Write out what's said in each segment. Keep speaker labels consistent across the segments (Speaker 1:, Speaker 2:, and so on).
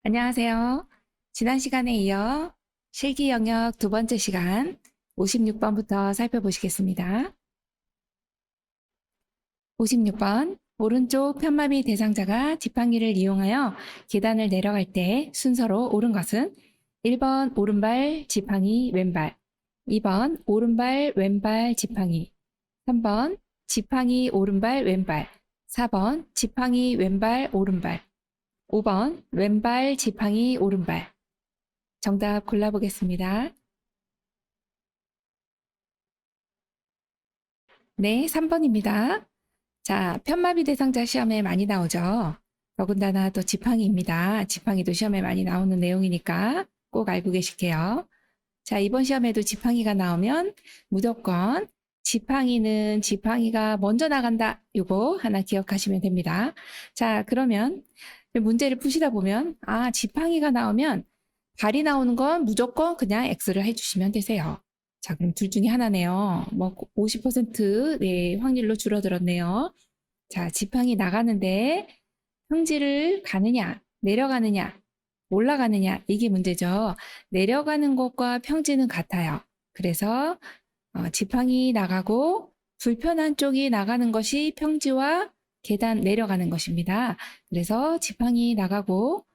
Speaker 1: 안녕하세요. 지난 시간에 이어 실기 영역 두 번째 시간 56번부터 살펴보시겠습니다. 56번 오른쪽 편마비 대상자가 지팡이를 이용하여 계단을 내려갈 때 순서로 옳은 것은 1번 오른발 지팡이 왼발, 2번 오른발 왼발 지팡이, 3번 지팡이 오른발 왼발, 4번 지팡이 왼발 오른발, 5번 왼발 지팡이 오른발. 정답 골라보겠습니다. 네, 3번입니다. 자, 편마비 대상자 시험에 많이 나오죠. 더군다나 또 지팡이입니다. 지팡이도 시험에 많이 나오는 내용이니까 꼭 알고 계실게요. 자, 이번 시험에도 지팡이가 나오면 무조건 지팡이는 지팡이가 먼저 나간다. 요거 하나 기억하시면 됩니다. 자, 그러면 문제를 푸시다 보면 지팡이가 나오면 발이 나오는 건 무조건 그냥 X를 해주시면 되세요. 자, 그럼 둘 중에 하나네요. 뭐 50% 네, 확률로 줄어들었네요. 자, 지팡이 나가는데 평지를 가느냐, 내려가느냐, 올라가느냐 이게 문제죠. 내려가는 것과 평지는 같아요. 그래서 지팡이 나가고 불편한 쪽이 나가는 것이 평지와 계단 내려가는 것입니다. 그래서 지팡이 나가고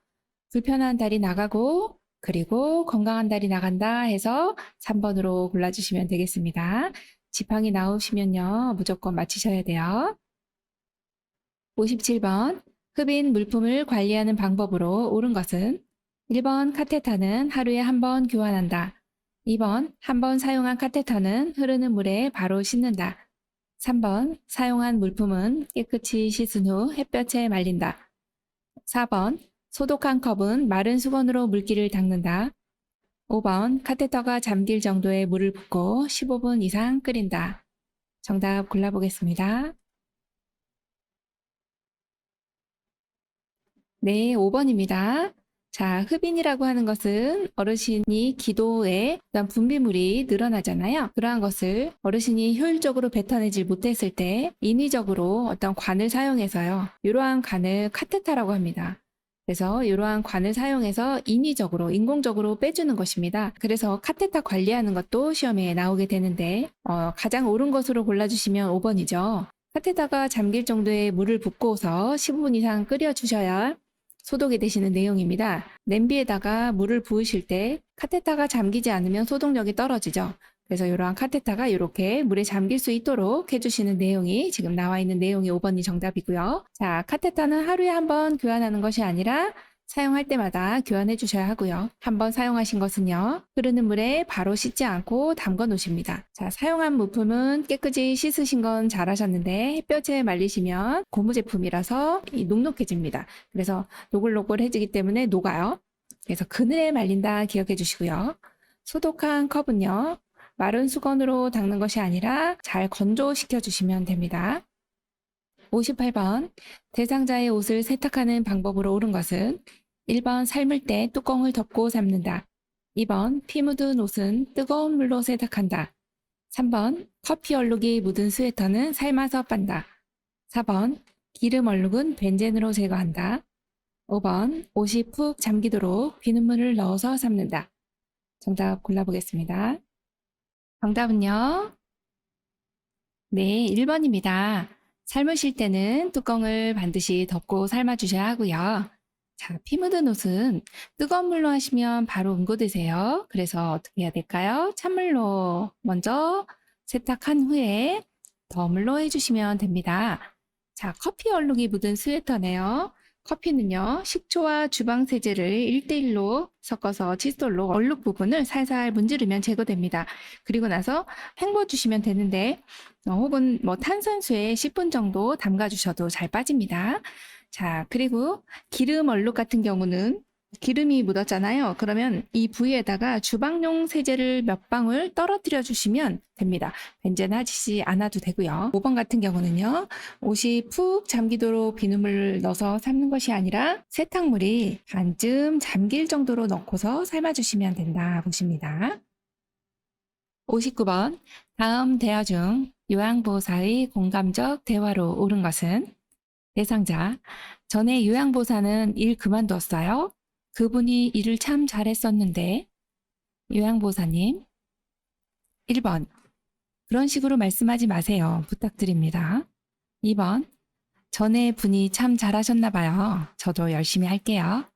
Speaker 1: 불편한 다리 나가고 그리고 건강한 다리 나간다 해서 3번으로 골라주시면 되겠습니다. 지팡이 나오시면요. 무조건 맞히셔야 돼요. 57번 흡인 물품을 관리하는 방법으로 옳은 것은 1번 카테터는 하루에 한 번 교환한다. 2번 한 번 사용한 카테터는 흐르는 물에 바로 씻는다. 3번 사용한 물품은 깨끗이 씻은 후 햇볕에 말린다. 4번 소독한 컵은 마른 수건으로 물기를 닦는다. 5번 카테터가 잠길 정도의 물을 붓고 15분 이상 끓인다. 정답 골라보겠습니다. 네, 5번입니다. 자, 흡인이라고 하는 것은 어르신이 기도에 어떤 분비물이 늘어나잖아요. 그러한 것을 어르신이 효율적으로 뱉어내질 못했을 때 인위적으로 어떤 관을 사용해서요. 이러한 관을 카테터라고 합니다. 그래서 이러한 관을 사용해서 인위적으로, 인공적으로 빼주는 것입니다. 그래서 카테터 관리하는 것도 시험에 나오게 되는데 가장 옳은 것으로 골라주시면 5번이죠. 카테터가 잠길 정도의 물을 붓고서 15분 이상 끓여주셔야 소독이 되시는 내용입니다. 냄비에다가 물을 부으실 때 카테터가 잠기지 않으면 소독력이 떨어지죠. 그래서 이러한 카테터가 이렇게 물에 잠길 수 있도록 해주시는 내용이 지금 나와 있는 내용이 5번이 정답이고요. 자, 카테터는 하루에 한 번 교환하는 것이 아니라 사용할 때마다 교환해 주셔야 하고요. 한번 사용하신 것은요. 흐르는 물에 바로 씻지 않고 담궈 놓으십니다. 자, 사용한 물품은 깨끗이 씻으신 건 잘하셨는데 햇볕에 말리시면 고무 제품이라서 녹록해집니다. 그래서 노글노글해지기 때문에 녹아요. 그래서 그늘에 말린다 기억해 주시고요. 소독한 컵은요. 마른 수건으로 닦는 것이 아니라 잘 건조시켜 주시면 됩니다. 58번 대상자의 옷을 세탁하는 방법으로 옳은 것은 1번 삶을 때 뚜껑을 덮고 삶는다. 2번 피 묻은 옷은 뜨거운 물로 세탁한다. 3번 커피 얼룩이 묻은 스웨터는 삶아서 빤다. 4번 기름 얼룩은 벤젠으로 제거한다. 5번 옷이 푹 잠기도록 비눗물을 넣어서 삶는다. 정답 골라보겠습니다. 정답은요. 네, 1번입니다. 삶으실 때는 뚜껑을 반드시 덮고 삶아주셔야 하고요. 자, 피 묻은 옷은 뜨거운 물로 하시면 바로 응고되세요. 그래서 어떻게 해야 될까요? 찬물로 먼저 세탁한 후에 더물로 해주시면 됩니다. 자, 커피 얼룩이 묻은 스웨터네요. 커피는요, 식초와 주방 세제를 1대1로 섞어서 칫솔로 얼룩 부분을 살살 문지르면 제거됩니다. 그리고 나서 헹궈 주시면 되는데, 혹은 뭐 탄산수에 10분 정도 담가 주셔도 잘 빠집니다. 자, 그리고 기름 얼룩 같은 경우는 기름이 묻었잖아요. 그러면 이 부위에다가 주방용 세제를 몇 방울 떨어뜨려 주시면 됩니다. 벤젠 하시지 않아도 되고요. 5번 같은 경우는요. 옷이 푹 잠기도록 비눗물을 넣어서 삶는 것이 아니라 세탁물이 반쯤 잠길 정도로 넣고서 삶아주시면 된다 보십니다. 59번 다음 대화 중 요양보호사의 공감적 대화로 옳은 것은 대상자 전에 요양보호사는 일 그만두었어요. 그분이 일을 참 잘했었는데. 요양보호사님. 1번. 그런 식으로 말씀하지 마세요. 부탁드립니다. 2번. 전에 분이 참 잘하셨나 봐요. 저도 열심히 할게요.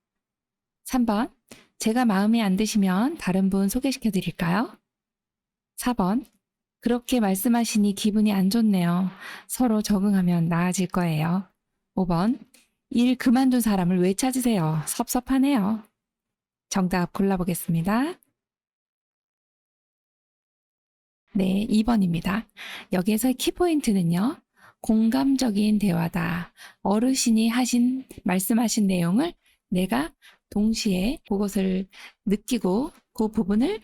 Speaker 1: 3번. 제가 마음에 안 드시면 다른 분 소개시켜 드릴까요? 4번. 그렇게 말씀하시니 기분이 안 좋네요. 서로 적응하면 나아질 거예요. 5번. 일 그만둔 사람을 왜 찾으세요? 섭섭하네요. 정답 골라보겠습니다. 네, 2번입니다. 여기에서 키포인트는요. 공감적인 대화다. 어르신이 말씀하신 내용을 내가 동시에 그것을 느끼고 그 부분을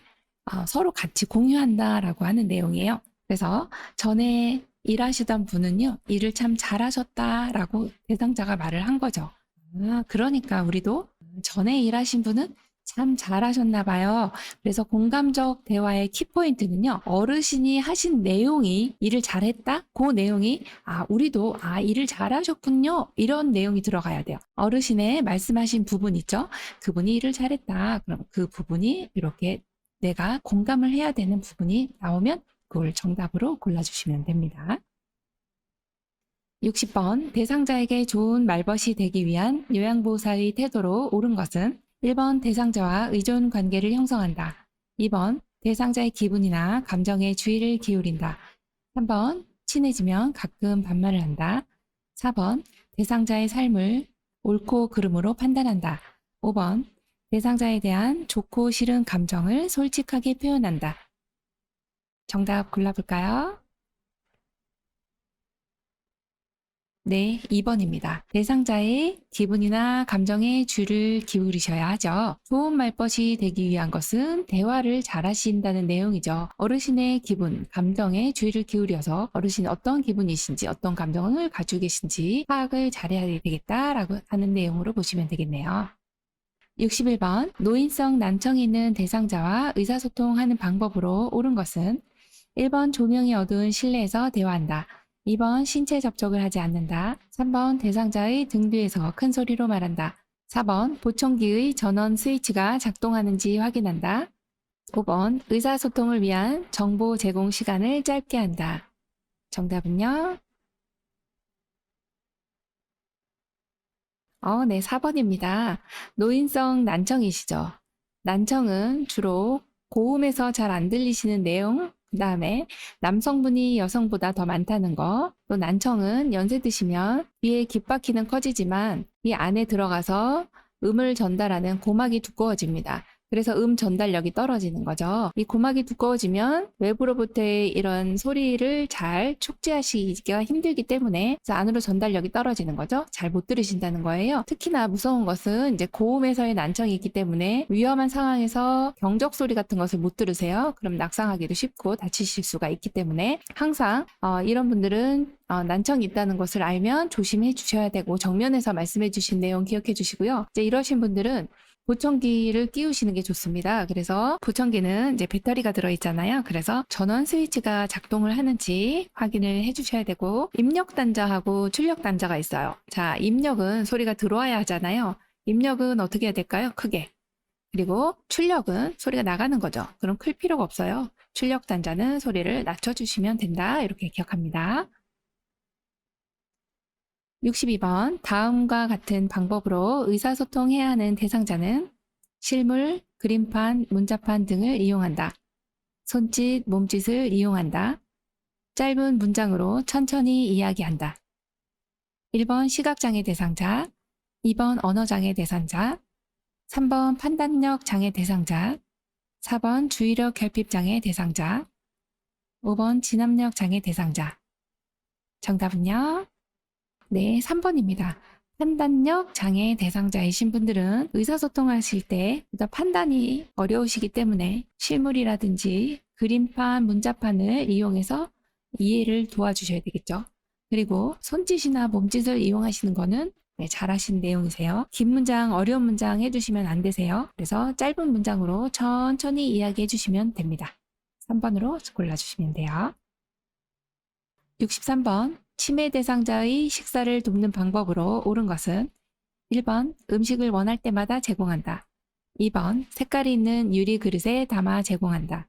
Speaker 1: 서로 같이 공유한다라고 하는 내용이에요. 그래서 전에 일하시던 분은요, 일을 참 잘하셨다라고 대상자가 말을 한 거죠. 그러니까 우리도 전에 일하신 분은 참 잘하셨나 봐요. 그래서 공감적 대화의 키포인트는요, 어르신이 하신 내용이 일을 잘했다? 그 내용이, 우리도, 일을 잘하셨군요. 이런 내용이 들어가야 돼요. 어르신의 말씀하신 부분 있죠? 그분이 일을 잘했다. 그럼 그 부분이 이렇게 내가 공감을 해야 되는 부분이 나오면 그걸 정답으로 골라주시면 됩니다. 60번. 대상자에게 좋은 말벗이 되기 위한 요양보호사의 태도로 옳은 것은 1번 대상자와 의존 관계를 형성한다. 2번 대상자의 기분이나 감정에 주의를 기울인다. 3번 친해지면 가끔 반말을 한다. 4번 대상자의 삶을 옳고 그름으로 판단한다. 5번 대상자에 대한 좋고 싫은 감정을 솔직하게 표현한다. 정답 골라볼까요? 네, 2번입니다. 대상자의 기분이나 감정에 주의를 기울이셔야 하죠. 좋은 말벗이 되기 위한 것은 대화를 잘하신다는 내용이죠. 어르신의 기분, 감정에 주의를 기울여서 어르신이 어떤 기분이신지, 어떤 감정을 가지고 계신지 파악을 잘해야 되겠다라고 하는 내용으로 보시면 되겠네요. 61번. 노인성 난청이 있는 대상자와 의사소통하는 방법으로 옳은 것은 1번 조명이 어두운 실내에서 대화한다. 2번 신체 접촉을 하지 않는다. 3번 대상자의 등 뒤에서 큰 소리로 말한다. 4번 보청기의 전원 스위치가 작동하는지 확인한다. 5번 의사소통을 위한 정보 제공 시간을 짧게 한다. 정답은요? 네, 4번입니다. 노인성 난청이시죠? 난청은 주로 고음에서 잘 안 들리시는 내용, 그 다음에 남성분이 여성보다 더 많다는 거, 또 난청은 연세 드시면 귀의 귓바퀴는 커지지만 이 안에 들어가서 음을 전달하는 고막이 두꺼워집니다. 그래서 음 전달력이 떨어지는 거죠. 이 고막이 두꺼워지면 외부로부터의 이런 소리를 잘 축지하시기가 힘들기 때문에 안으로 전달력이 떨어지는 거죠. 잘 못 들으신다는 거예요. 특히나 무서운 것은 이제 고음에서의 난청이 있기 때문에 위험한 상황에서 경적 소리 같은 것을 못 들으세요. 그럼 낙상하기도 쉽고 다치실 수가 있기 때문에 항상 이런 분들은 난청이 있다는 것을 알면 조심해 주셔야 되고 정면에서 말씀해 주신 내용 기억해 주시고요. 이제 이러신 분들은 보청기를 끼우시는 게 좋습니다. 그래서 보청기는 이제 배터리가 들어있잖아요. 그래서 전원 스위치가 작동을 하는지 확인을 해주셔야 되고 입력 단자하고 출력 단자가 있어요. 자, 입력은 소리가 들어와야 하잖아요. 입력은 어떻게 해야 될까요? 크게. 그리고 출력은 소리가 나가는 거죠. 그럼 클 필요가 없어요. 출력 단자는 소리를 낮춰주시면 된다. 이렇게 기억합니다. 62번. 다음과 같은 방법으로 의사소통해야 하는 대상자는 실물, 그림판, 문자판 등을 이용한다. 손짓, 몸짓을 이용한다. 짧은 문장으로 천천히 이야기한다. 1번 시각장애 대상자, 2번 언어장애 대상자, 3번 판단력 장애 대상자, 4번 주의력 결핍장애 대상자, 5번 진압력 장애 대상자. 정답은요? 네, 3번입니다. 판단력 장애 대상자이신 분들은 의사소통하실 때 판단이 어려우시기 때문에 실물이라든지 그림판, 문자판을 이용해서 이해를 도와주셔야 되겠죠. 그리고 손짓이나 몸짓을 이용하시는 거는 잘하신 내용이세요. 긴 문장, 어려운 문장 해주시면 안 되세요. 그래서 짧은 문장으로 천천히 이야기해 주시면 됩니다. 3번으로 골라주시면 돼요. 63번. 치매 대상자의 식사를 돕는 방법으로 옳은 것은 1번 음식을 원할 때마다 제공한다. 2번 색깔이 있는 유리 그릇에 담아 제공한다.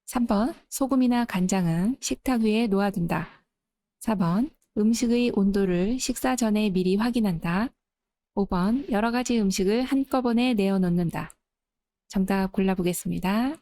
Speaker 1: 3번 소금이나 간장은 식탁 위에 놓아둔다. 4번 음식의 온도를 식사 전에 미리 확인한다. 5번 여러 가지 음식을 한꺼번에 내어 놓는다. 정답 골라보겠습니다.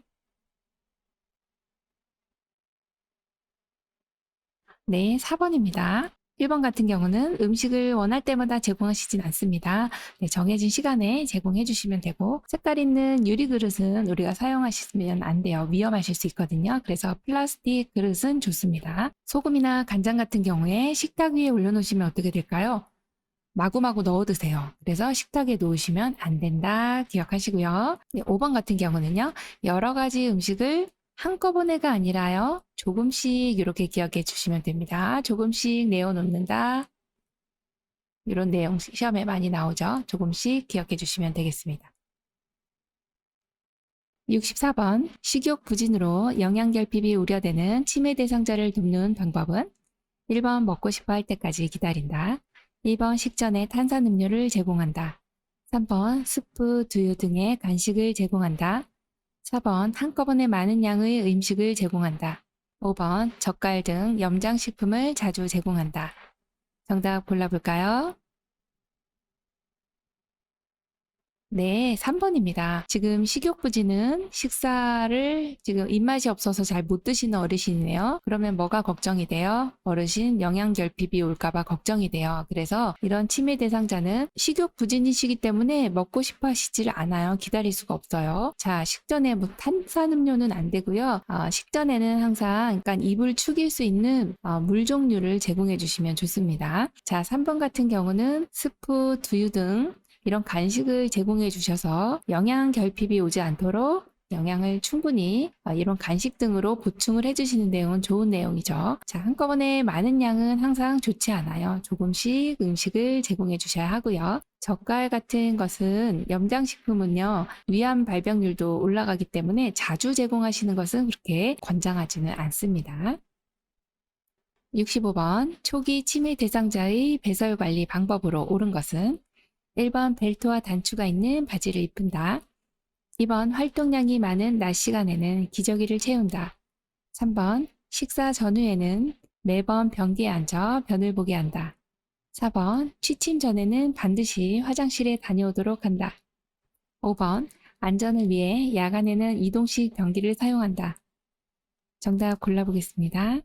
Speaker 1: 네, 4번입니다. 1번 같은 경우는 음식을 원할 때마다 제공하시진 않습니다. 네, 정해진 시간에 제공해 주시면 되고, 색깔 있는 유리 그릇은 우리가 사용하시면 안 돼요. 위험하실 수 있거든요. 그래서 플라스틱 그릇은 좋습니다. 소금이나 간장 같은 경우에 식탁 위에 올려놓으시면 어떻게 될까요? 마구마구 넣어 드세요. 그래서 식탁에 놓으시면 안 된다 기억하시고요. 네, 5번 같은 경우는요. 여러 가지 음식을 한꺼번에가 아니라요. 조금씩 이렇게 기억해 주시면 됩니다. 조금씩 내어 놓는다. 이런 내용 시험에 많이 나오죠. 조금씩 기억해 주시면 되겠습니다. 64번 식욕 부진으로 영양결핍이 우려되는 치매 대상자를 돕는 방법은 1번 먹고 싶어 할 때까지 기다린다. 2번 식전에 탄산음료를 제공한다. 3번 스프, 두유 등의 간식을 제공한다. 4번 한꺼번에 많은 양의 음식을 제공한다. 5번 젓갈 등 염장식품을 자주 제공한다. 정답 골라볼까요? 네, 3번입니다. 지금 식욕부진은 식사를 지금 입맛이 없어서 잘 못 드시는 어르신이네요. 그러면 뭐가 걱정이 돼요? 어르신 영양결핍이 올까봐 걱정이 돼요. 그래서 이런 치매 대상자는 식욕부진이시기 때문에 먹고 싶어 하시질 않아요. 기다릴 수가 없어요. 자, 식전에 뭐 탄산음료는 안 되고요. 식전에는 항상 약간 입을 축일 수 있는 물 종류를 제공해 주시면 좋습니다. 자, 3번 같은 경우는 스프, 두유 등 이런 간식을 제공해 주셔서 영양 결핍이 오지 않도록 영양을 충분히 이런 간식 등으로 보충을 해주시는 내용은 좋은 내용이죠. 자, 한꺼번에 많은 양은 항상 좋지 않아요. 조금씩 음식을 제공해 주셔야 하고요. 젓갈 같은 것은 염장식품은요, 위암 발병률도 올라가기 때문에 자주 제공하시는 것은 그렇게 권장하지는 않습니다. 65번 초기 치매 대상자의 배설 관리 방법으로 옳은 것은 1번 벨트와 단추가 있는 바지를 입힌다. 2번 활동량이 많은 낮 시간에는 기저귀를 채운다. 3번 식사 전후에는 매번 변기에 앉아 변을 보게 한다. 4번 취침 전에는 반드시 화장실에 다녀오도록 한다. 5번 안전을 위해 야간에는 이동식 변기를 사용한다. 정답 골라보겠습니다.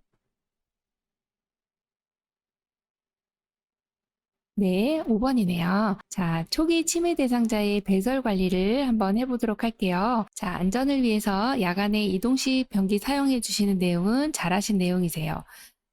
Speaker 1: 네, 5번이네요. 자, 초기 치매 대상자의 배설 관리를 한번 해보도록 할게요. 자, 안전을 위해서 야간에 이동식 변기 사용해 주시는 내용은 잘하신 내용이세요.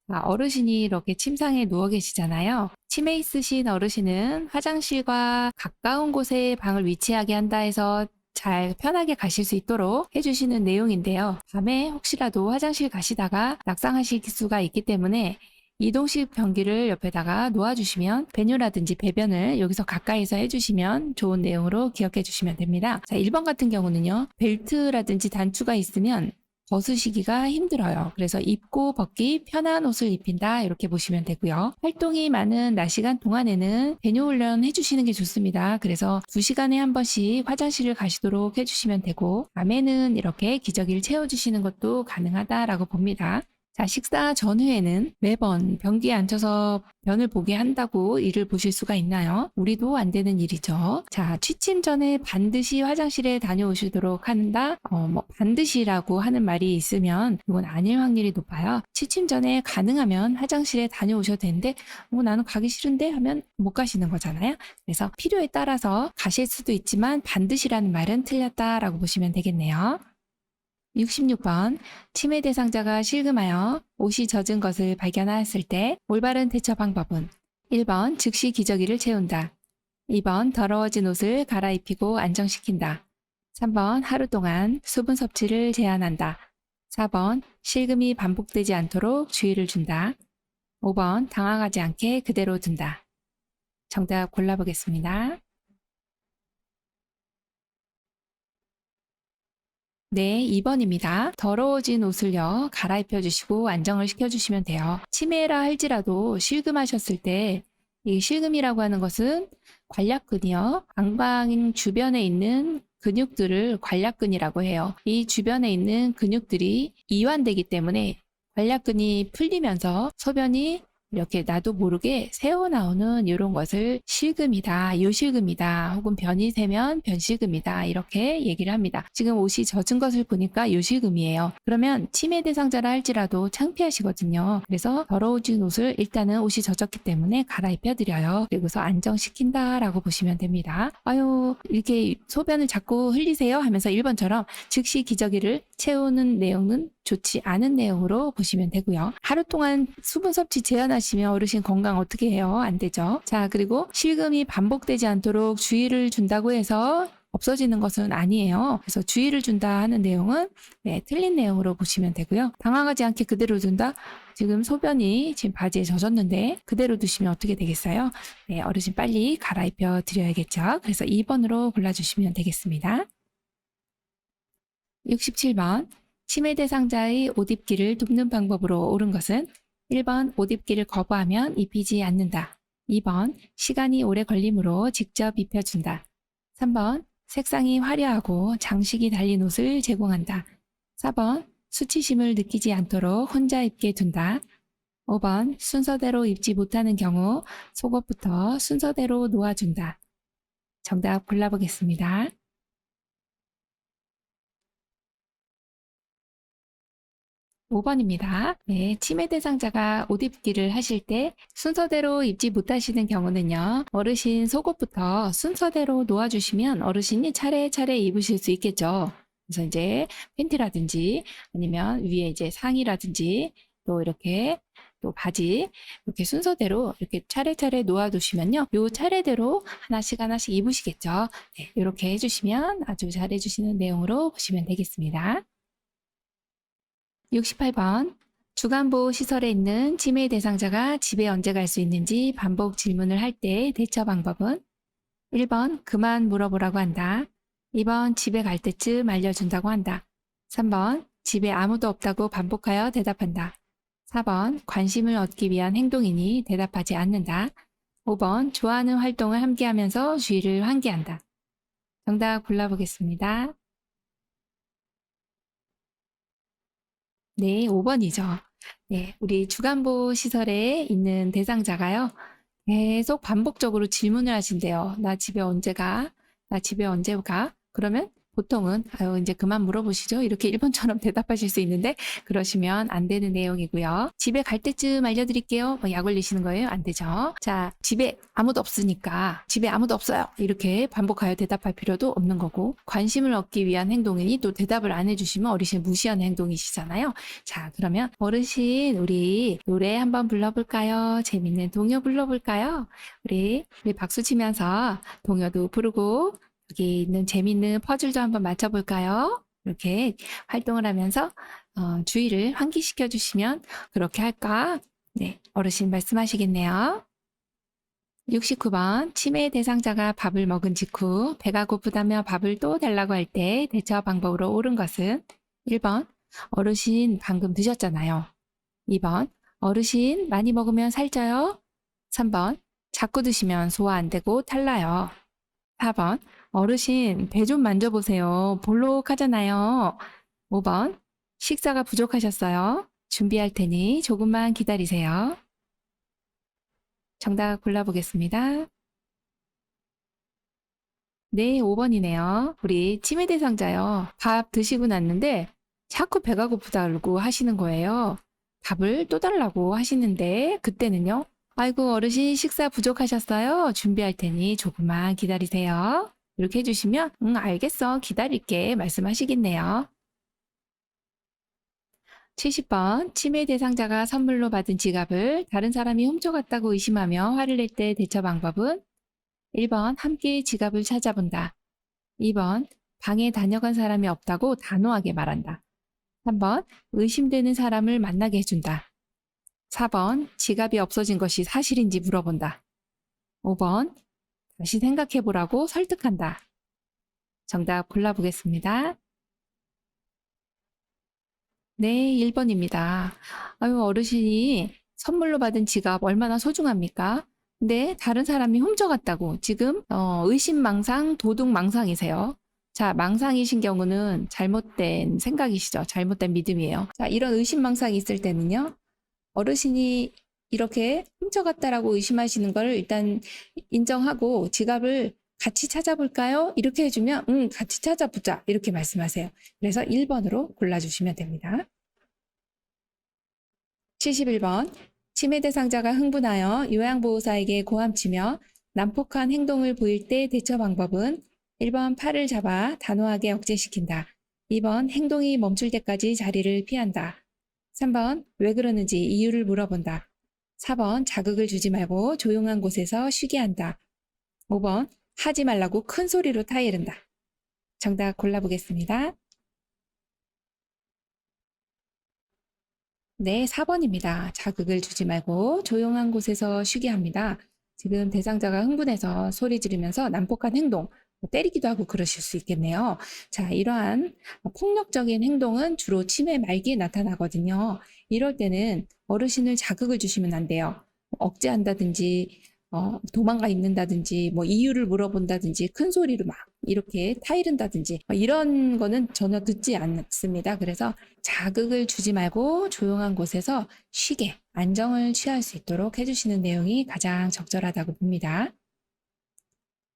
Speaker 1: 어르신이 이렇게 침상에 누워 계시잖아요. 치매 있으신 어르신은 화장실과 가까운 곳에 방을 위치하게 한다 해서 잘 편하게 가실 수 있도록 해주시는 내용인데요. 밤에 혹시라도 화장실 가시다가 낙상하실 수가 있기 때문에 이동식 변기를 옆에다가 놓아주시면 배뇨라든지 배변을 여기서 가까이서 해주시면 좋은 내용으로 기억해 주시면 됩니다. 자, 1번 같은 경우는요. 벨트라든지 단추가 있으면 벗으시기가 힘들어요. 그래서 입고 벗기 편한 옷을 입힌다 이렇게 보시면 되고요. 활동이 많은 낮 시간 동안에는 배뇨 훈련 해주시는 게 좋습니다. 그래서 2시간에 한 번씩 화장실을 가시도록 해주시면 되고 밤에는 이렇게 기저귀를 채워주시는 것도 가능하다라고 봅니다. 자, 식사 전후에는 매번 변기에 앉혀서 변을 보게 한다고 일을 보실 수가 있나요? 우리도 안 되는 일이죠. 자, 취침 전에 반드시 화장실에 다녀오시도록 한다? 반드시라고 하는 말이 있으면 이건 아닐 확률이 높아요. 취침 전에 가능하면 화장실에 다녀오셔도 되는데 나는 가기 싫은데 하면 못 가시는 거잖아요. 그래서 필요에 따라서 가실 수도 있지만 반드시라는 말은 틀렸다라고 보시면 되겠네요. 66번 치매 대상자가 실금하여 옷이 젖은 것을 발견하였을 때 올바른 대처 방법은 1번 즉시 기저귀를 채운다. 2번 더러워진 옷을 갈아입히고 안정시킨다. 3번 하루 동안 수분 섭취를 제한한다. 4번 실금이 반복되지 않도록 주의를 준다. 5번 당황하지 않게 그대로 둔다. 정답 골라보겠습니다. 네, 2번입니다. 더러워진 옷을요, 갈아입혀 주시고 안정을 시켜주시면 돼요. 치매라 할지라도 실금하셨을 때, 이 실금이라고 하는 것은 관략근이요, 안방 주변에 있는 근육들을 관략근이라고 해요. 이 주변에 있는 근육들이 이완되기 때문에 관략근이 풀리면서 소변이 이렇게 나도 모르게 새어나오는 이런 것을 실금이다, 요실금이다, 혹은 변이 새면 변실금이다 이렇게 얘기를 합니다. 지금 옷이 젖은 것을 보니까 요실금이에요. 그러면 치매 대상자라 할지라도 창피하시거든요. 그래서 더러워진 옷을 일단은 옷이 젖었기 때문에 갈아입혀 드려요. 그리고서 안정시킨다라고 보시면 됩니다. 아유 이렇게 소변을 자꾸 흘리세요 하면서 1번처럼 즉시 기저귀를 채우는 내용은 좋지 않은 내용으로 보시면 되고요. 하루 동안 수분 섭취 제한하시면 어르신 건강 어떻게 해요? 안 되죠. 자, 그리고 실금이 반복되지 않도록 주의를 준다고 해서 없어지는 것은 아니에요. 그래서 주의를 준다 하는 내용은 틀린 내용으로 보시면 되고요. 당황하지 않게 그대로 둔다. 지금 소변이 지금 바지에 젖었는데 그대로 두시면 어떻게 되겠어요? 어르신 빨리 갈아입혀 드려야겠죠. 그래서 2번으로 골라주시면 되겠습니다. 67번. 치매 대상자의 옷 입기를 돕는 방법으로 옳은 것은 1번 옷 입기를 거부하면 입히지 않는다. 2번 시간이 오래 걸리므로 직접 입혀준다. 3번 색상이 화려하고 장식이 달린 옷을 제공한다. 4번 수치심을 느끼지 않도록 혼자 입게 둔다. 5번 순서대로 입지 못하는 경우 속옷부터 순서대로 놓아준다. 정답 골라보겠습니다. 5번입니다. 네, 치매 대상자가 옷 입기를 하실 때 순서대로 입지 못하시는 경우는요. 어르신 속옷부터 순서대로 놓아주시면 어르신이 차례차례 입으실 수 있겠죠. 그래서 이제 팬티라든지 아니면 위에 이제 상의라든지 또 이렇게 또 바지 이렇게 순서대로 이렇게 차례차례 놓아두시면요. 요 차례대로 하나씩 하나씩 입으시겠죠. 네, 이렇게 해주시면 아주 잘 해주시는 내용으로 보시면 되겠습니다. 68번. 주간보호시설에 있는 치매 대상자가 집에 언제 갈 수 있는지 반복 질문을 할 때 대처 방법은 1번 그만 물어보라고 한다. 2번 집에 갈 때쯤 알려준다고 한다. 3번 집에 아무도 없다고 반복하여 대답한다. 4번 관심을 얻기 위한 행동이니 대답하지 않는다. 5번 좋아하는 활동을 함께하면서 주의를 환기한다. 정답 골라보겠습니다. 네, 5번이죠. 네, 우리 주간보호 시설에 있는 대상자가요. 계속 반복적으로 질문을 하신대요. 나 집에 언제 가? 나 집에 언제 가? 그러면 보통은 아유 이제 그만 물어보시죠. 이렇게 1번처럼 대답하실 수 있는데 그러시면 안 되는 내용이고요. 집에 갈 때쯤 알려드릴게요. 뭐 약 올리시는 거예요? 안 되죠. 자, 집에 아무도 없으니까 집에 아무도 없어요. 이렇게 반복하여 대답할 필요도 없는 거고 관심을 얻기 위한 행동이니 또 대답을 안 해주시면 어르신 무시하는 행동이시잖아요. 자, 그러면 어르신 우리 노래 한번 불러볼까요? 재밌는 동요 불러볼까요? 우리 박수 치면서 동요도 부르고 여기 있는 재미있는 퍼즐도 한번 맞춰볼까요? 이렇게 활동을 하면서 주의를 환기시켜 주시면 그렇게 할까? 네, 어르신 말씀하시겠네요. 69번. 치매 대상자가 밥을 먹은 직후 배가 고프다며 밥을 또 달라고 할 때 대처 방법으로 옳은 것은 1번 어르신 방금 드셨잖아요. 2번 어르신 많이 먹으면 살쪄요. 3번 자꾸 드시면 소화 안 되고 탈나요. 4번 어르신 배 좀 만져보세요. 볼록하잖아요. 5번 식사가 부족하셨어요. 준비할 테니 조금만 기다리세요. 정답 골라보겠습니다. 네, 5번이네요. 우리 치매 대상자요. 밥 드시고 났는데 자꾸 배가 고프다고 하시는 거예요. 밥을 또 달라고 하시는데 그때는요. 아이고 어르신 식사 부족하셨어요. 준비할 테니 조금만 기다리세요. 이렇게 해주시면 알겠어 기다릴게 말씀하시겠네요. 70번 치매 대상자가 선물로 받은 지갑을 다른 사람이 훔쳐갔다고 의심하며 화를 낼 때 대처 방법은 1번 함께 지갑을 찾아본다. 2번 방에 다녀간 사람이 없다고 단호하게 말한다. 3번 의심되는 사람을 만나게 해준다. 4번 지갑이 없어진 것이 사실인지 물어본다. 5번 다시 생각해보라고 설득한다. 정답 골라보겠습니다. 네, 1번입니다. 아유, 어르신이 선물로 받은 지갑 얼마나 소중합니까? 근데 다른 사람이 훔쳐갔다고 지금 의심망상, 도둑망상이세요. 자, 망상이신 경우는 잘못된 생각이시죠. 잘못된 믿음이에요. 자, 이런 의심망상이 있을 때는요. 어르신이 이렇게 훔쳐갔다라고 의심하시는 걸 일단 인정하고 지갑을 같이 찾아볼까요? 이렇게 해주면 같이 찾아보자 이렇게 말씀하세요. 그래서 1번으로 골라주시면 됩니다. 71번 치매 대상자가 흥분하여 요양보호사에게 고함치며 난폭한 행동을 보일 때 대처 방법은 1번 팔을 잡아 단호하게 억제시킨다. 2번 행동이 멈출 때까지 자리를 피한다. 3번 왜 그러는지 이유를 물어본다. 4번 자극을 주지 말고 조용한 곳에서 쉬게 한다. 5번 하지 말라고 큰 소리로 타이른다. 정답 골라보겠습니다. 네, 4번입니다. 자극을 주지 말고 조용한 곳에서 쉬게 합니다. 지금 대상자가 흥분해서 소리 지르면서 난폭한 행동, 때리기도 하고 그러실 수 있겠네요. 자, 이러한 폭력적인 행동은 주로 치매 말기에 나타나거든요. 이럴 때는 어르신을 자극을 주시면 안 돼요. 억제한다든지, 도망가 있는다든지, 뭐 이유를 물어본다든지, 큰 소리로 막 이렇게 타이른다든지, 이런 거는 전혀 듣지 않습니다. 그래서 자극을 주지 말고 조용한 곳에서 쉬게, 안정을 취할 수 있도록 해주시는 내용이 가장 적절하다고 봅니다.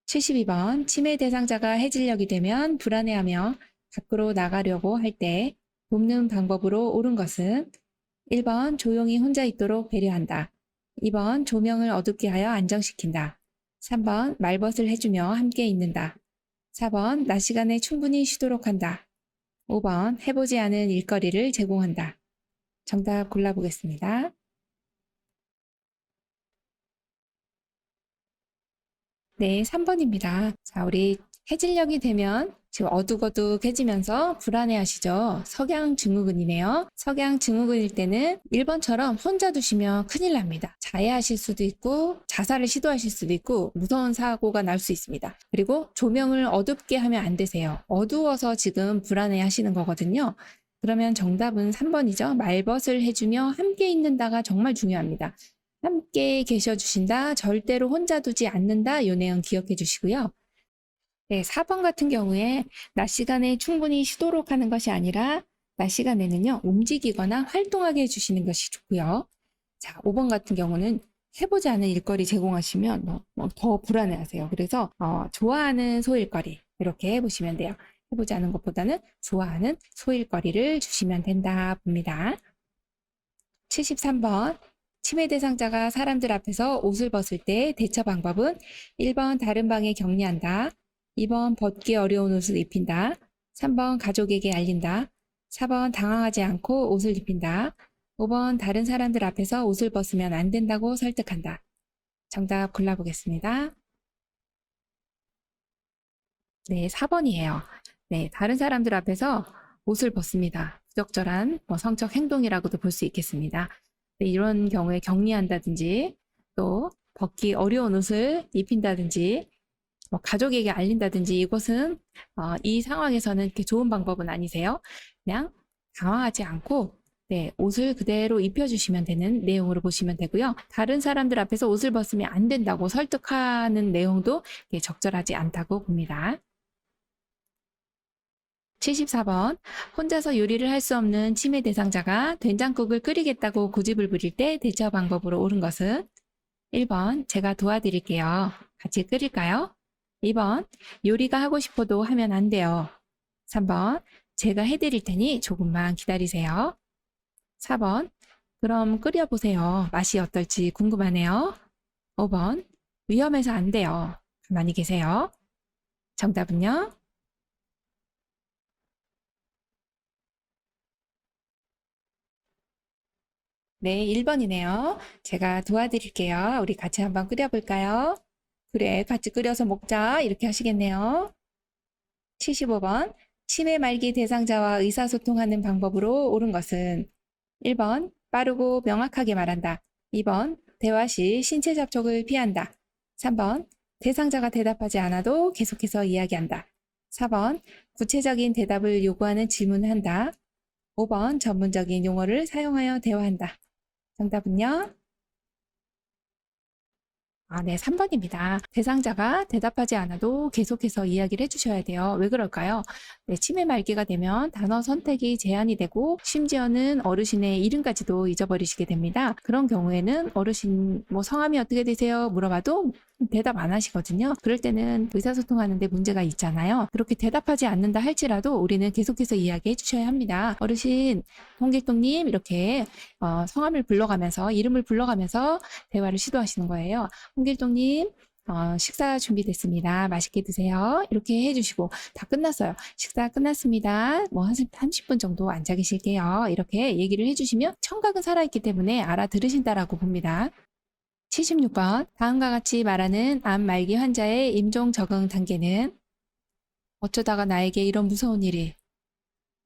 Speaker 1: 72번 치매 대상자가 해질녘이 되면 불안해하며 밖으로 나가려고 할 때 돕는 방법으로 옳은 것은 1번 조용히 혼자 있도록 배려한다. 2번 조명을 어둡게 하여 안정시킨다. 3번 말벗을 해주며 함께 있는다. 4번 낮 시간에 충분히 쉬도록 한다. 5번 해보지 않은 일거리를 제공한다. 정답 골라보겠습니다. 네, 3번입니다. 자, 우리 해질녘이 되면 지금 어둑어둑해지면서 불안해하시죠? 석양증후군이네요. 석양증후군일 때는 1번처럼 혼자 두시면 큰일 납니다. 자해하실 수도 있고 자살을 시도하실 수도 있고 무서운 사고가 날 수 있습니다. 그리고 조명을 어둡게 하면 안 되세요. 어두워서 지금 불안해하시는 거거든요. 그러면 정답은 3번이죠. 말벗을 해주며 함께 있는다가 정말 중요합니다. 함께 계셔 주신다, 절대로 혼자 두지 않는다, 이 내용 기억해 주시고요. 네, 4번 같은 경우에 낮 시간에 충분히 쉬도록 하는 것이 아니라 낮 시간에는요, 움직이거나 활동하게 해주시는 것이 좋고요. 자, 5번 같은 경우는 해보지 않은 일거리 제공하시면 더 불안해하세요. 그래서 좋아하는 소일거리 이렇게 해보시면 돼요. 해보지 않은 것보다는 좋아하는 소일거리를 주시면 된다 봅니다. 73번 치매 대상자가 사람들 앞에서 옷을 벗을 때 대처 방법은 1번 다른 방에 격리한다. 2번 벗기 어려운 옷을 입힌다. 3번 가족에게 알린다. 4번 당황하지 않고 옷을 입힌다. 5번 다른 사람들 앞에서 옷을 벗으면 안 된다고 설득한다. 정답 골라보겠습니다. 네, 4번이에요. 네, 다른 사람들 앞에서 옷을 벗습니다. 부적절한 성적 행동이라고도 볼 수 있겠습니다. 네, 이런 경우에 격리한다든지 또 벗기 어려운 옷을 입힌다든지 가족에게 알린다든지 이것은 이 상황에서는 이렇게 좋은 방법은 아니세요. 그냥 당황하지 않고 네, 옷을 그대로 입혀주시면 되는 내용으로 보시면 되고요. 다른 사람들 앞에서 옷을 벗으면 안 된다고 설득하는 내용도 적절하지 않다고 봅니다. 74번 혼자서 요리를 할 수 없는 치매 대상자가 된장국을 끓이겠다고 고집을 부릴 때 대처 방법으로 옳은 것은 1번 제가 도와드릴게요. 같이 끓일까요? 2번 요리가 하고 싶어도 하면 안 돼요. 3번 제가 해드릴 테니 조금만 기다리세요. 4번 그럼 끓여보세요. 맛이 어떨지 궁금하네요. 5번 위험해서 안 돼요. 가만히 계세요. 정답은요? 네, 1번이네요. 제가 도와드릴게요. 우리 같이 한번 끓여볼까요? 그래, 같이 끓여서 먹자. 이렇게 하시겠네요. 75번. 치매 말기 대상자와 의사소통하는 방법으로 옳은 것은 1번. 빠르고 명확하게 말한다. 2번. 대화 시 신체 접촉을 피한다. 3번. 대상자가 대답하지 않아도 계속해서 이야기한다. 4번. 구체적인 대답을 요구하는 질문을 한다. 5번. 전문적인 용어를 사용하여 대화한다. 정답은요? 네, 3번입니다. 대상자가 대답하지 않아도 계속해서 이야기를 해주셔야 돼요. 왜 그럴까요? 네, 치매 말기가 되면 단어 선택이 제한이 되고 심지어는 어르신의 이름까지도 잊어버리시게 됩니다. 그런 경우에는 어르신 뭐 성함이 어떻게 되세요? 물어봐도 대답 안 하시거든요. 그럴 때는 의사소통하는데 문제가 있잖아요. 그렇게 대답하지 않는다 할지라도 우리는 계속해서 이야기해 주셔야 합니다. 어르신, 홍길동님 이렇게 성함을 불러가면서 이름을 불러가면서 대화를 시도하시는 거예요. 홍길동님, 식사 준비됐습니다. 맛있게 드세요. 이렇게 해주시고 다 끝났어요. 식사 끝났습니다. 뭐 한 30분 정도 앉아 계실게요. 이렇게 얘기를 해주시면 청각은 살아있기 때문에 알아들으신다라고 봅니다. 76번. 다음과 같이 말하는 암 말기 환자의 임종 적응 단계는 어쩌다가 나에게 이런 무서운 일이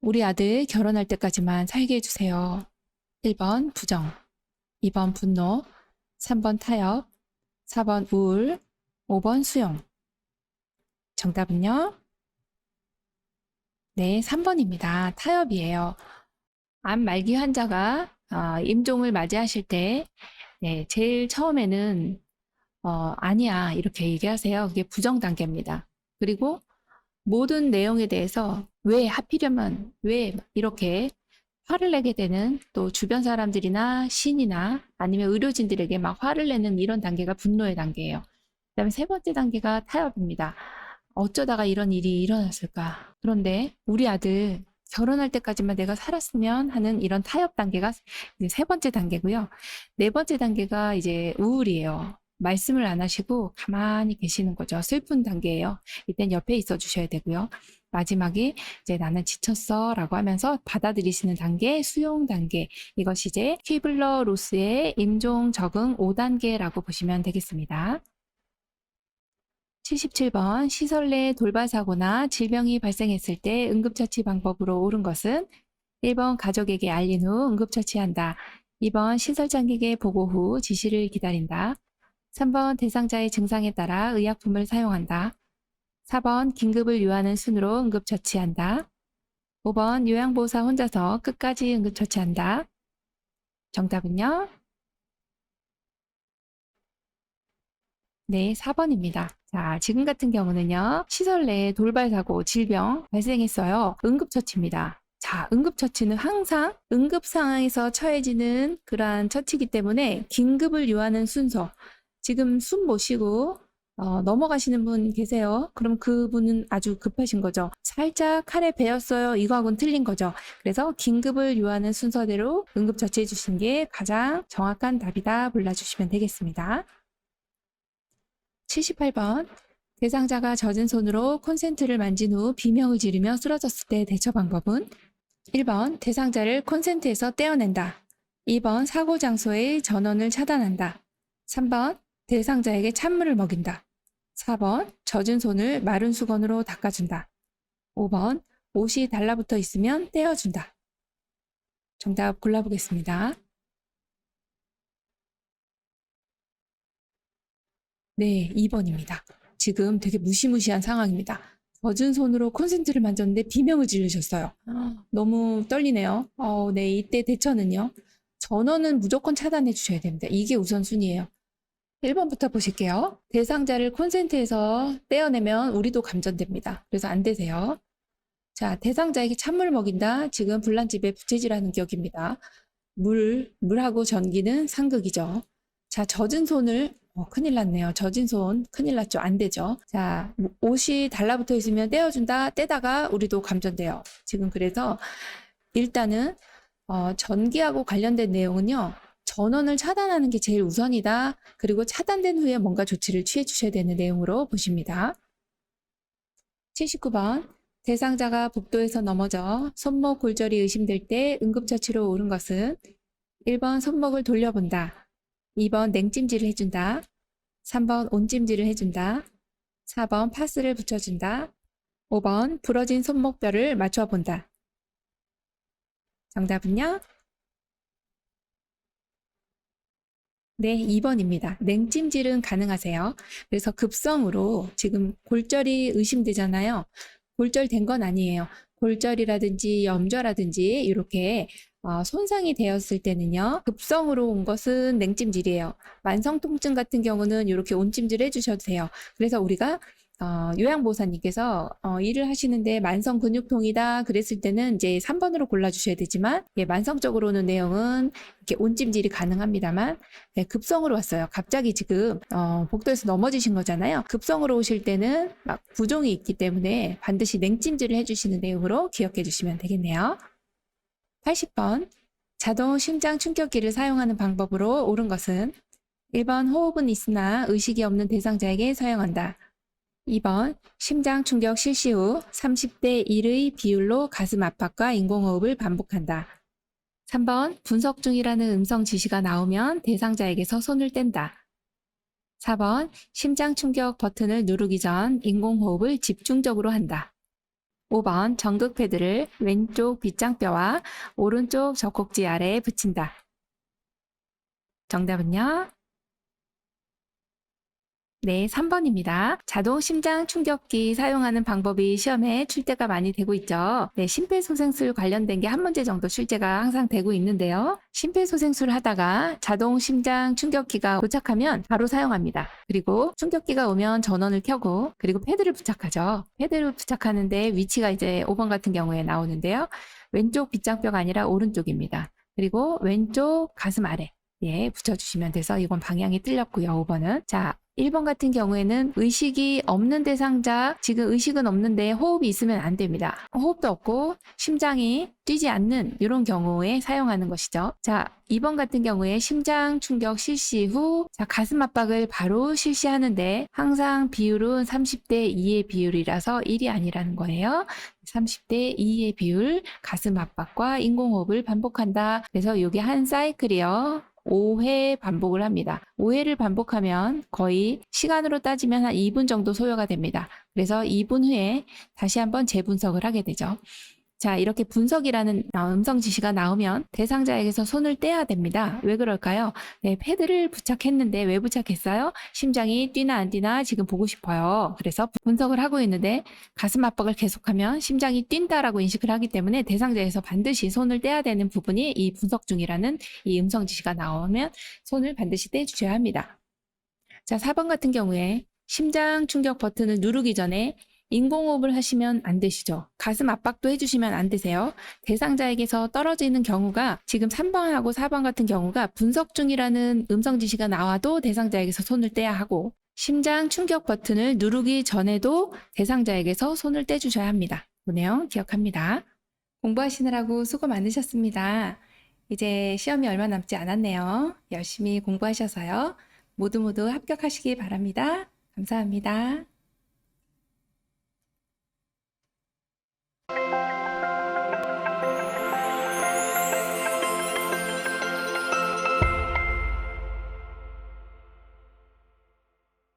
Speaker 1: 우리 아들 결혼할 때까지만 살게 해주세요. 1번 부정, 2번 분노, 3번 타협, 4번 우울, 5번 수용. 정답은요? 네, 3번입니다. 타협이에요. 암 말기 환자가 임종을 맞이하실 때 네, 제일 처음에는 아니야 이렇게 얘기하세요. 그게 부정 단계입니다. 그리고 모든 내용에 대해서 왜 하필이면 왜 이렇게 화를 내게 되는 또 주변 사람들이나 신이나 아니면 의료진들에게 막 화를 내는 이런 단계가 분노의 단계예요. 그다음에 세 번째 단계가 타협입니다. 어쩌다가 이런 일이 일어났을까? 그런데 우리 아들 결혼할 때까지만 내가 살았으면 하는 이런 타협 단계가 이제 세 번째 단계고요. 네 번째 단계가 이제 우울이에요. 말씀을 안 하시고 가만히 계시는 거죠. 슬픈 단계예요. 이땐 옆에 있어 주셔야 되고요. 마지막에 이제 나는 지쳤어 라고 하면서 받아들이시는 단계, 수용 단계. 이것이 이제 퀴블러-로스의 임종 적응 5단계라고 보시면 되겠습니다. 77번 시설 내 돌발 사고나 질병이 발생했을 때 응급처치 방법으로 옳은 것은 1번 가족에게 알린 후 응급처치한다. 2번 시설장에게 보고 후 지시를 기다린다. 3번 대상자의 증상에 따라 의약품을 사용한다. 4번 긴급을 요하는 순으로 응급처치한다. 5번 요양보호사 혼자서 끝까지 응급처치한다. 정답은요? 네, 4번입니다. 자, 지금 같은 경우는요. 시설 내에 돌발 사고, 질병 발생했어요. 응급처치입니다. 자, 응급처치는 항상 응급 상황에서 처해지는 그러한 처치이기 때문에 긴급을 요하는 순서. 지금 숨 못 쉬고 넘어가시는 분 계세요. 그럼 그분은 아주 급하신 거죠. 살짝 칼에 베었어요. 이거하고는 틀린 거죠. 그래서 긴급을 요하는 순서대로 응급처치해 주시는 게 가장 정확한 답이다 골라주시면 되겠습니다. 78번. 대상자가 젖은 손으로 콘센트를 만진 후 비명을 지르며 쓰러졌을 때 대처 방법은 1번 대상자를 콘센트에서 떼어낸다. 2번 사고 장소의 전원을 차단한다. 3번 대상자에게 찬물을 먹인다. 4번 젖은 손을 마른 수건으로 닦아준다. 5번 옷이 달라붙어 있으면 떼어준다. 정답 골라보겠습니다. 네, 2번입니다. 지금 되게 무시무시한 상황입니다. 젖은 손으로 콘센트를 만졌는데 비명을 지르셨어요. 너무 떨리네요. 네, 이때 대처는요. 전원은 무조건 차단해 주셔야 됩니다. 이게 우선순위예요. 1번부터 보실게요. 대상자를 콘센트에서 떼어내면 우리도 감전됩니다. 그래서 안 되세요. 자, 대상자에게 찬물을 먹인다. 지금 불난집에 부채질하는 격입니다. 물하고 전기는 상극이죠. 자, 젖은 손을 큰일 났네요. 젖은 손 큰일 났죠. 안 되죠. 자, 옷이 달라붙어 있으면 떼어준다. 떼다가 우리도 감전돼요. 지금 그래서 일단은 전기하고 관련된 내용은요. 전원을 차단하는 게 제일 우선이다. 그리고 차단된 후에 뭔가 조치를 취해 주셔야 되는 내용으로 보십니다. 79번. 대상자가 복도에서 넘어져 손목 골절이 의심될 때 응급처치로 옳은 것은 1번 손목을 돌려본다. 2번 냉찜질을 해준다. 3번 온찜질을 해준다. 4번 파스를 붙여준다. 5번 부러진 손목뼈를 맞춰본다. 정답은요? 네, 2번입니다. 냉찜질은 가능하세요. 그래서 급성으로 지금 골절이 의심되잖아요. 골절된 건 아니에요. 골절이라든지 염좌라든지 이렇게 손상이 되었을 때는요, 급성으로 온 것은 냉찜질이에요. 만성 통증 같은 경우는 이렇게 온찜질 해주셔도 돼요. 그래서 우리가 요양보호사님께서 일을 하시는데 만성 근육통이다 그랬을 때는 이제 3번으로 골라주셔야 되지만, 예, 만성적으로 오는 내용은 이렇게 온찜질이 가능합니다만, 네, 급성으로 왔어요. 갑자기 지금 복도에서 넘어지신 거잖아요. 급성으로 오실 때는 막 부종이 있기 때문에 반드시 냉찜질을 해주시는 내용으로 기억해 주시면 되겠네요. 80번. 자동 심장 충격기를 사용하는 방법으로 옳은 것은 1번 호흡은 있으나 의식이 없는 대상자에게 사용한다. 2번 심장 충격 실시 후 30대 1의 비율로 가슴 압박과 인공호흡을 반복한다. 3번 분석 중이라는 음성 지시가 나오면 대상자에게서 손을 뗀다. 4번 심장 충격 버튼을 누르기 전 인공호흡을 집중적으로 한다. 5번 정극 패드를 왼쪽 빗장뼈와 오른쪽 젖꼭지 아래에 붙인다. 정답은요? 네, 3번입니다. 자동 심장 충격기 사용하는 방법이 시험에 출제가 많이 되고 있죠. 네, 심폐소생술 관련된 게 한 문제 정도 출제가 항상 되고 있는데요. 심폐소생술 하다가 자동 심장 충격기가 도착하면 바로 사용합니다. 그리고 충격기가 오면 전원을 켜고, 그리고 패드를 부착하죠. 패드를 부착하는데 위치가 이제 5번 같은 경우에 나오는데요. 왼쪽 빗장뼈가 아니라 오른쪽입니다. 그리고 왼쪽 가슴 아래. 예, 붙여주시면 돼서 이건 방향이 틀렸고요. 5번은. 자, 1번 같은 경우에는 의식이 없는 대상자, 지금 의식은 없는데 호흡이 있으면 안 됩니다. 호흡도 없고 심장이 뛰지 않는 이런 경우에 사용하는 것이죠. 자, 2번 같은 경우에 심장 충격 실시 후 가슴 압박을 바로 실시하는데 항상 비율은 30대 2의 비율이라서 1이 아니라는 거예요. 30대 2의 비율, 가슴 압박과 인공호흡을 반복한다. 그래서 이게 한 사이클이요. 5회 반복을 합니다. 5회를 반복하면 거의 시간으로 따지면 한 2분 정도 소요가 됩니다. 그래서 2분 후에 다시 한번 재분석을 하게 되죠. 자, 이렇게 분석이라는 음성 지시가 나오면 대상자에게서 손을 떼야 됩니다. 왜 그럴까요? 네, 패드를 부착했는데 왜 부착했어요? 심장이 뛰나 안 뛰나 지금 보고 싶어요. 그래서 분석을 하고 있는데 가슴 압박을 계속하면 심장이 뛴다라고 인식을 하기 때문에 대상자에서 반드시 손을 떼야 되는 부분이 이 분석 중이라는 이 음성 지시가 나오면 손을 반드시 떼주셔야 합니다. 자, 4번 같은 경우에 심장 충격 버튼을 누르기 전에 인공호흡을 하시면 안 되시죠. 가슴 압박도 해주시면 안 되세요. 대상자에게서 떨어지는 경우가 지금 3번하고 4번 같은 경우가 분석 중이라는 음성 지시가 나와도 대상자에게서 손을 떼야 하고, 심장 충격 버튼을 누르기 전에도 대상자에게서 손을 떼주셔야 합니다. 그 내용 기억합니다. 공부하시느라고 수고 많으셨습니다. 이제 시험이 얼마 남지 않았네요. 열심히 공부하셔서요. 모두 합격하시기 바랍니다. 감사합니다.